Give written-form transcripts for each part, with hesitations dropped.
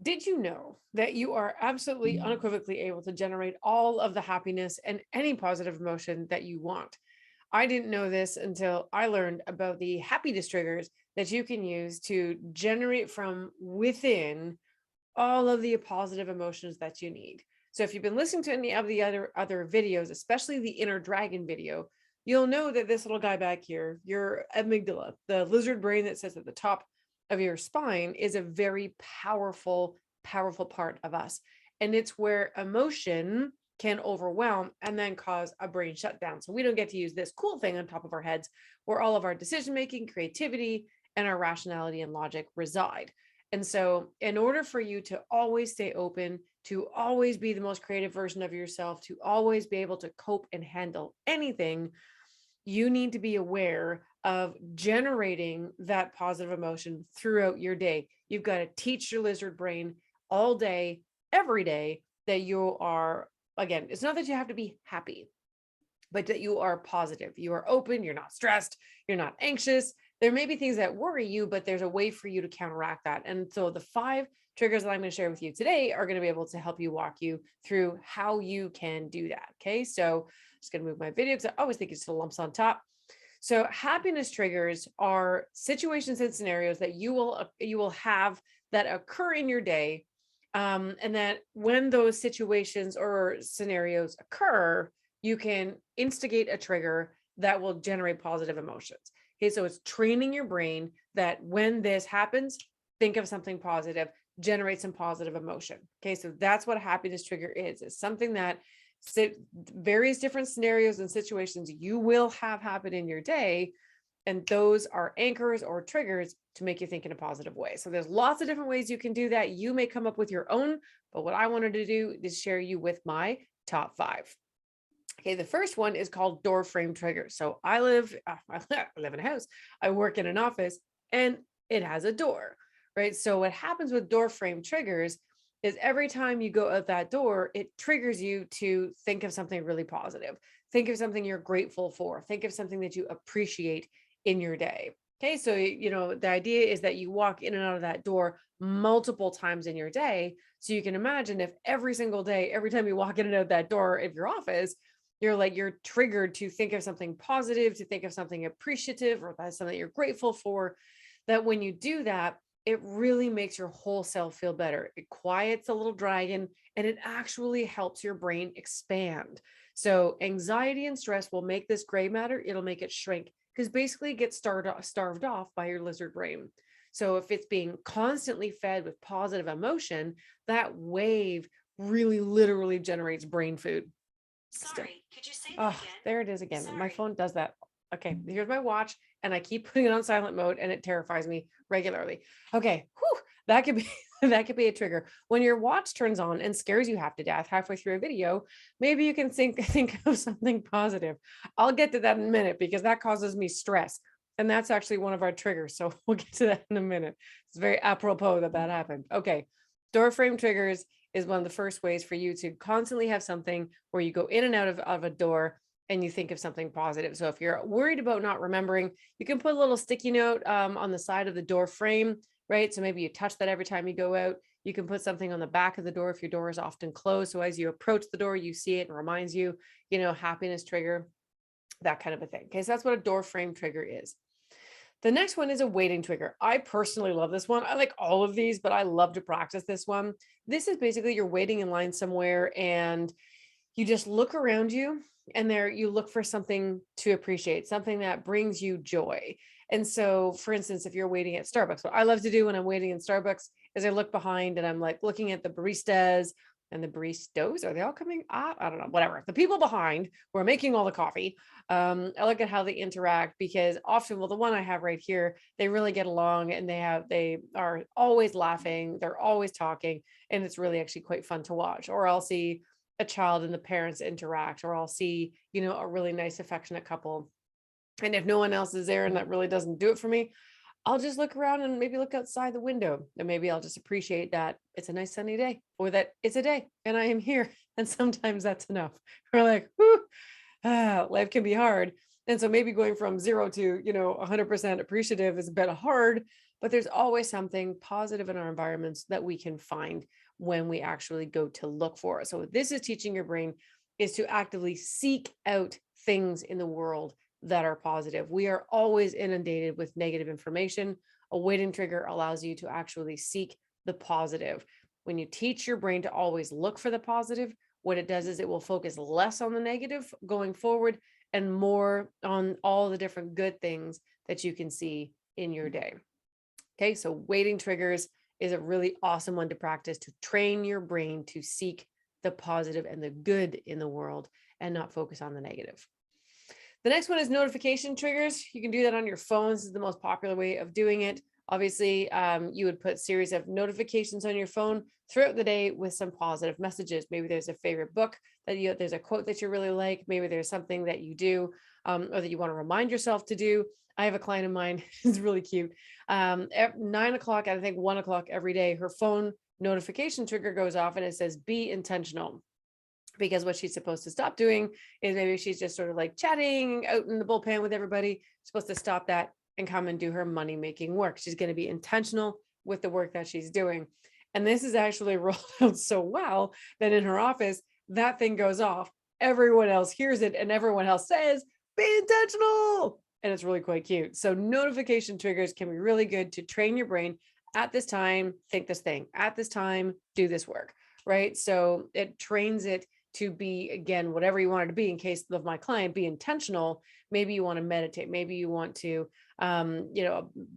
Did you know that you are absolutely unequivocally able to generate all of the happiness and any positive emotion that you want? I didn't know this until I learned about the happiness triggers that you can use to generate from within all of the positive emotions that you need. So if you've been listening to any of the other videos, especially the inner dragon video, you'll know that this little guy back here, your amygdala, the lizard brain that sits at the top of your spine, is a very powerful part of us. And it's where emotion can overwhelm and then cause a brain shutdown. So we don't get to use this cool thing on top of our heads where all of our decision making, creativity, and our rationality and logic reside. And so, in order for you to always stay open, to always be the most creative version of yourself, to always be able to cope and handle anything, you need to be aware of generating that positive emotion throughout your day. You've got to teach your lizard brain all day, every day, that you are, again, it's not that you have to be happy, but that you are positive, you are open, you're not stressed, you're not anxious. There may be things that worry you, but there's a way for you to counteract that. And so the 5 triggers that I'm going to share with you today are going to be able to help you walk you through how you can do that. Okay. So I'm just going to move my video because I always think it's the lumps on top. So happiness triggers are situations and scenarios that you will have that occur in your day. And that when those situations or scenarios occur, you can instigate a trigger that will generate positive emotions. Okay, so it's training your brain that when this happens, think of something positive, generate some positive emotion. Okay, so that's what a happiness trigger is. It's something that various different scenarios and situations you will have happen in your day. And those are anchors or triggers to make you think in a positive way. So there's lots of different ways you can do that. You may come up with your own, but what I wanted to do is share you with my top 5. Okay, the first one is called door frame triggers. So I live in a house, I work in an office, and it has a door, right? So what happens with door frame triggers is every time you go out that door, it triggers you to think of something really positive. Think of something you're grateful for. Think of something that you appreciate in your day. Okay, so the idea is that you walk in and out of that door multiple times in your day. So you can imagine if every single day, every time you walk in and out that door of your office, you're triggered to think of something positive, to think of something appreciative, or that's something you're grateful for, that when you do that, it really makes your whole self feel better. It quiets a little dragon and it actually helps your brain expand. So anxiety and stress will make this gray matter, it'll make it shrink because basically it gets starved off by your lizard brain. So if it's being constantly fed with positive emotion, that wave really literally generates brain food. Sorry, could you say that Oh, again? there it is again. My Sorry. phone does that. Okay, here's my watch, and I keep putting it on silent mode, and it terrifies me regularly. Okay, whew, that could be that could be a trigger. When your watch turns on and scares you half to death halfway through a video, maybe you can think of something positive. I'll get to that in a minute because that causes me stress, and that's actually one of our triggers. So we'll get to that in a minute. It's very apropos that that happened. Okay, door frame triggers is one of the first ways for you to constantly have something where you go in and out of a door and you think of something positive. So if you're worried about not remembering, you can put a little sticky note on the side of the door frame, right? So maybe you touch that every time you go out. You can put something on the back of the door if your door is often closed. So as you approach the door, you see it and reminds you, happiness trigger, that kind of a thing. Okay, so that's what a door frame trigger is. The next one is a waiting trigger. I personally love this one. I like all of these, but I love to practice this one. This is basically you're waiting in line somewhere and you just look around you and there you look for something to appreciate, something that brings you joy. And so, for instance, if you're waiting at Starbucks, what I love to do when I'm waiting in Starbucks is I look behind and I'm like looking at the baristas and the baristas. Are they all coming? I don't know, whatever. The people behind who are making all the coffee. I look at how they interact because often, well, the one I have right here, they really get along and they are always laughing. They're always talking. And it's really actually quite fun to watch. Or I'll see a child and the parents interact, or I'll see, a really nice, affectionate couple. And if no one else is there and that really doesn't do it for me, I'll just look around and maybe look outside the window and maybe I'll just appreciate that it's a nice sunny day or that it's a day and I am here. And sometimes that's enough. We're like, whew, life can be hard. And so maybe going from 0 to, 100% appreciative is a bit hard, but there's always something positive in our environments that we can find when we actually go to look for it. So what this is teaching your brain is to actively seek out things in the world that are positive. We are always inundated with negative information. A waiting trigger allows you to actually seek the positive. When you teach your brain to always look for the positive, what it does is it will focus less on the negative going forward and more on all the different good things that you can see in your day. Okay, so waiting triggers is a really awesome one to practice to train your brain to seek the positive and the good in the world and not focus on the negative. The next one is notification triggers. You can do that on your phone. This is the most popular way of doing it. Obviously, you would put series of notifications on your phone throughout the day with some positive messages. Maybe there's a favorite book there's a quote that you really like. Maybe there's something that you do or that you want to remind yourself to do. I have a client of mine, it's really cute. At 9 o'clock, I think 1 o'clock every day, her phone notification trigger goes off and it says, be intentional. Because what she's supposed to stop doing is maybe she's just sort of like chatting out in the bullpen with everybody. She's supposed to stop that and come and do her money making work. She's going to be intentional with the work that she's doing. And this is actually rolled out so well that in her office, that thing goes off. Everyone else hears it and everyone else says, be intentional. And it's really quite cute. So notification triggers can be really good to train your brain. At this time, think this thing. At this time, do this work, right? So it trains it to be, again, whatever you want it to be. In case of my client, be intentional. Maybe you want to meditate. Maybe you want to,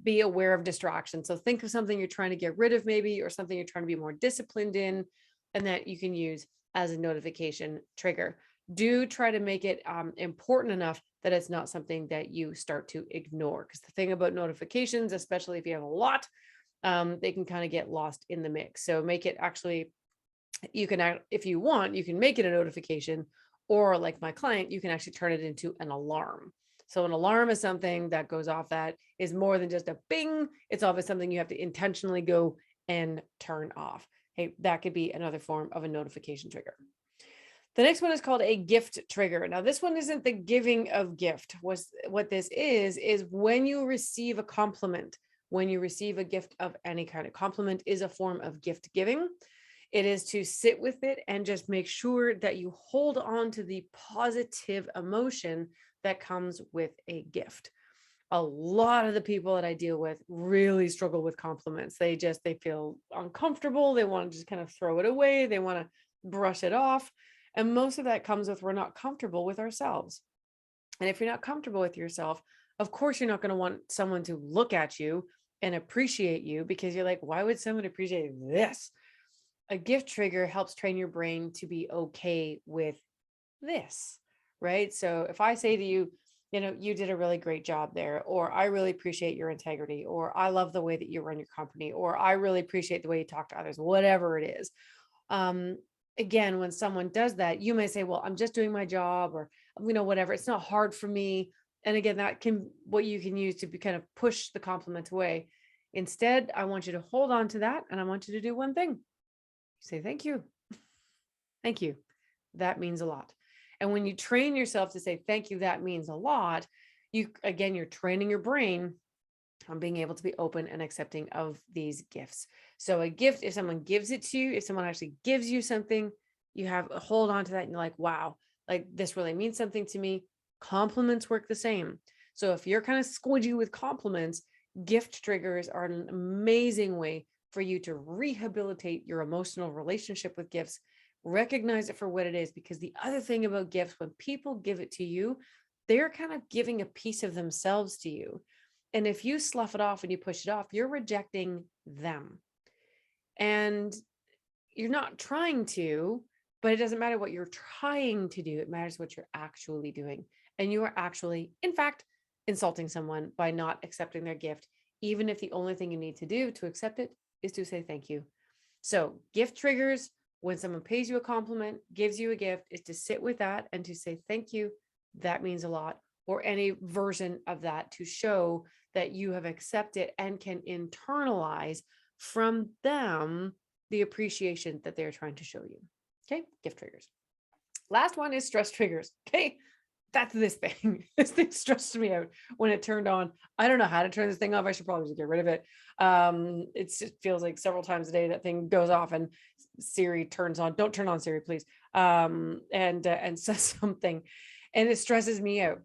be aware of distractions. So think of something you're trying to get rid of maybe, or something you're trying to be more disciplined in, and that you can use as a notification trigger. Do try to make it important enough that it's not something that you start to ignore. Because the thing about notifications, especially if you have a lot, they can kind of get lost in the mix. So make it actually, you can, if you want, you can make it a notification, or like my client, you can actually turn it into an alarm. So an alarm is something that goes off that is more than just a bing. It's always something you have to intentionally go and turn off. Hey, that could be another form of a notification trigger. The next one is called a gift trigger. Now, this one isn't the giving of gift. What this is when you receive a compliment, when you receive a gift of any kind. A compliment is a form of gift giving. It is to sit with it and just make sure that you hold on to the positive emotion that comes with a gift. A lot of the people that I deal with really struggle with compliments. They feel uncomfortable. They want to just kind of throw it away. They want to brush it off. And most of that comes with we're not comfortable with ourselves. And if you're not comfortable with yourself, of course, you're not going to want someone to look at you and appreciate you, because you're like, why would someone appreciate this? A gift trigger helps train your brain to be okay with this, right? So if I say to you, you did a really great job there, or I really appreciate your integrity, or I love the way that you run your company, or I really appreciate the way you talk to others, whatever it is. Again, when someone does that, you may say, well, I'm just doing my job, or, whatever. It's not hard for me. And again, that can, what you can use to be kind of push the compliment away. Instead, I want you to hold on to that. And I want you to do one thing. Say, thank you. Thank you. That means a lot. And when you train yourself to say, thank you, that means a lot, you're training your brain on being able to be open and accepting of these gifts. So a gift, if someone gives it to you, if someone actually gives you something, you have a hold on to that and you're like, wow, like this really means something to me. Compliments work the same. So if you're kind of squidgy with compliments, gift triggers are an amazing way for you to rehabilitate your emotional relationship with gifts. Recognize it for what it is, because the other thing about gifts, when people give it to you, they're kind of giving a piece of themselves to you. And if you slough it off and you push it off, you're rejecting them. And you're not trying to, but it doesn't matter what you're trying to do. It matters what you're actually doing. And you are actually, in fact, insulting someone by not accepting their gift, even if the only thing you need to do to accept it is to say thank you. So gift triggers, when someone pays you a compliment, gives you a gift, is to sit with that and to say thank you. That means a lot. Or any version of that, to show that you have accepted and can internalize from them the appreciation that they're trying to show you. Okay, gift triggers. Last one is stress triggers. Okay, that's this thing. This thing stressed me out when it turned on. I don't know how to turn this thing off. I should probably just get rid of it. It just feels like several times a day that thing goes off and Siri turns on. Don't turn on Siri, please. And says something, and it stresses me out.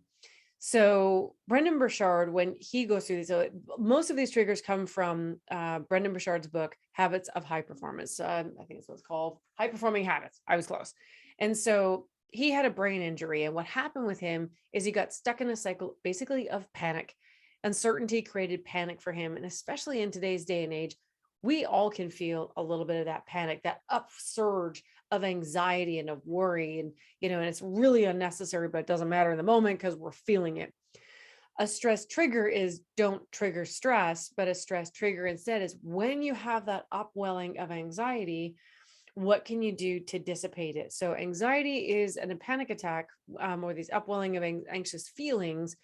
So Brendan Burchard, when he goes through these, so most of these triggers come from Brendan Burchard's book, Habits of High Performance. I think it's what it's called, High Performing Habits. I was close. And so he had a brain injury. And what happened with him is he got stuck in a cycle basically of panic. Uncertainty created panic for him. And especially in today's day and age, we all can feel a little bit of that panic, that upsurge of anxiety and of worry. And, and it's really unnecessary, but it doesn't matter in the moment because we're feeling it. A stress trigger is don't trigger stress, but a stress trigger instead is when you have that upwelling of anxiety, what can you do to dissipate it? So anxiety is a panic attack, or these upwelling of anxious feelings.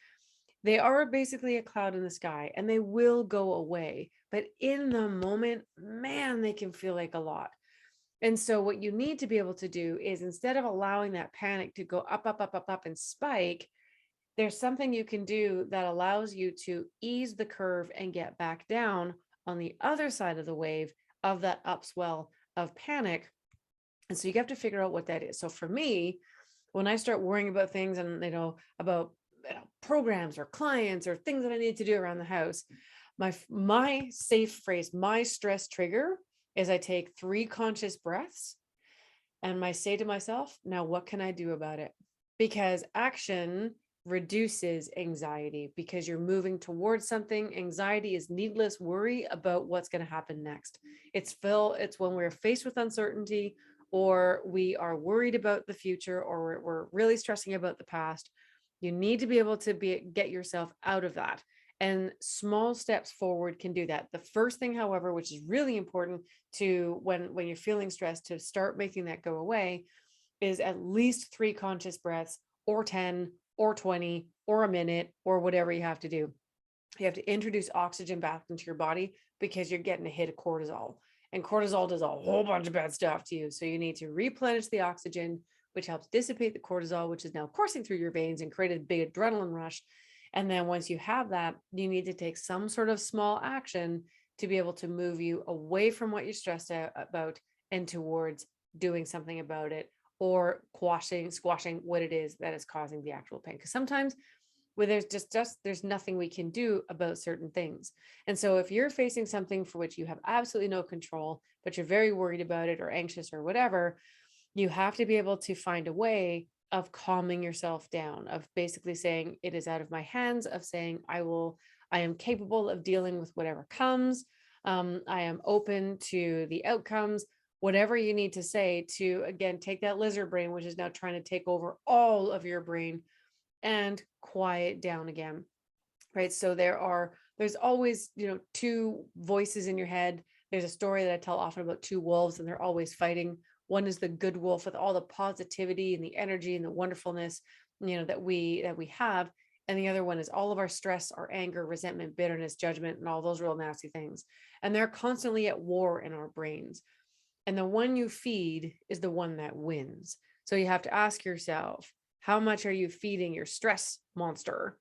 They are basically a cloud in the sky and they will go away. But in the moment, man, they can feel like a lot. And so what you need to be able to do is, instead of allowing that panic to go up, up, up, up, up and spike, there's something you can do that allows you to ease the curve and get back down on the other side of the wave of that upswell of panic. And so you have to figure out what that is. So for me, when I start worrying about things and, about programs or clients or things that I need to do around the house, my safe phrase, my stress trigger is I take 3 conscious breaths and I say to myself, now what can I do about it? Because action reduces anxiety because you're moving towards something. Anxiety is needless worry about what's going to happen next. It's when we're faced with uncertainty, or we are worried about the future, or we're really stressing about the past. You need to be able to get yourself out of that. And small steps forward can do that. The first thing, however, which is really important to when you're feeling stressed to start making that go away, is at least 3 conscious breaths, or 10 or 20 or a minute, or whatever you have to do. You have to introduce oxygen back into your body because you're getting a hit of cortisol, and cortisol does a whole bunch of bad stuff to you. So you need to replenish the oxygen, which helps dissipate the cortisol, which is now coursing through your veins and create a big adrenaline rush. And then once you have that, you need to take some sort of small action to be able to move you away from what you're stressed out about and towards doing something about it, or squashing what it is that is causing the actual pain. Because sometimes where there's nothing we can do about certain things. And so if you're facing something for which you have absolutely no control, but you're very worried about it or anxious or whatever, you have to be able to find a way of calming yourself down, of basically saying it is out of my hands, of saying I am capable of dealing with whatever comes. I am open to the outcomes, whatever you need to say to, again, take that lizard brain, which is now trying to take over all of your brain, and quiet down again. Right. So there's always, 2 voices in your head. There's a story that I tell often about 2 wolves, and they're always fighting. One is the good wolf with all the positivity and the energy and the wonderfulness, that we have. And the other one is all of our stress, our anger, resentment, bitterness, judgment, and all those real nasty things. And they're constantly at war in our brains. And the one you feed is the one that wins. So you have to ask yourself, how much are you feeding your stress monster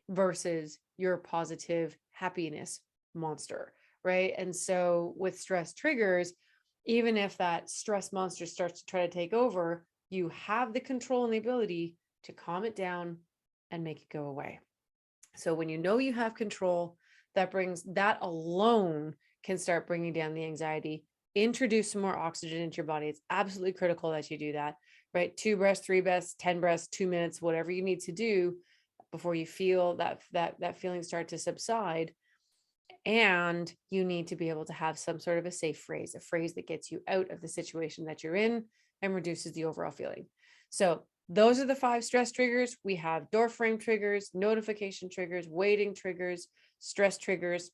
versus your positive happiness monster, right? And so with stress triggers, even if that stress monster starts to try to take over, you have the control and the ability to calm it down and make it go away. So when you have control, that alone can start bringing down the anxiety. Introduce some more oxygen into your body. It's absolutely critical that you do that, right? 2 breaths, 3 breaths, 10 breaths, 2 minutes, whatever you need to do before you feel that feeling start to subside. And you need to be able to have some sort of a safe phrase, a phrase that gets you out of the situation that you're in and reduces the overall feeling. So those are the 5 stress triggers. We have door frame triggers, notification triggers, waiting triggers, stress triggers,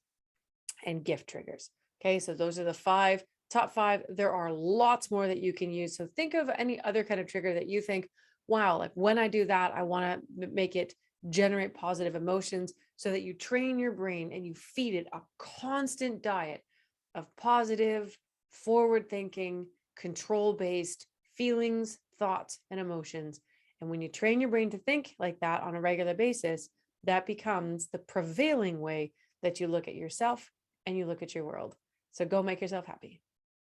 and gift triggers. Okay, so those are the top 5. There are lots more that you can use. So think of any other kind of trigger that you think, wow, like when I do that, I want to make it generate positive emotions, so that you train your brain and you feed it a constant diet of positive, forward thinking, control based feelings, thoughts, and emotions. And when you train your brain to think like that on a regular basis, that becomes the prevailing way that you look at yourself and you look at your world. So go make yourself happy.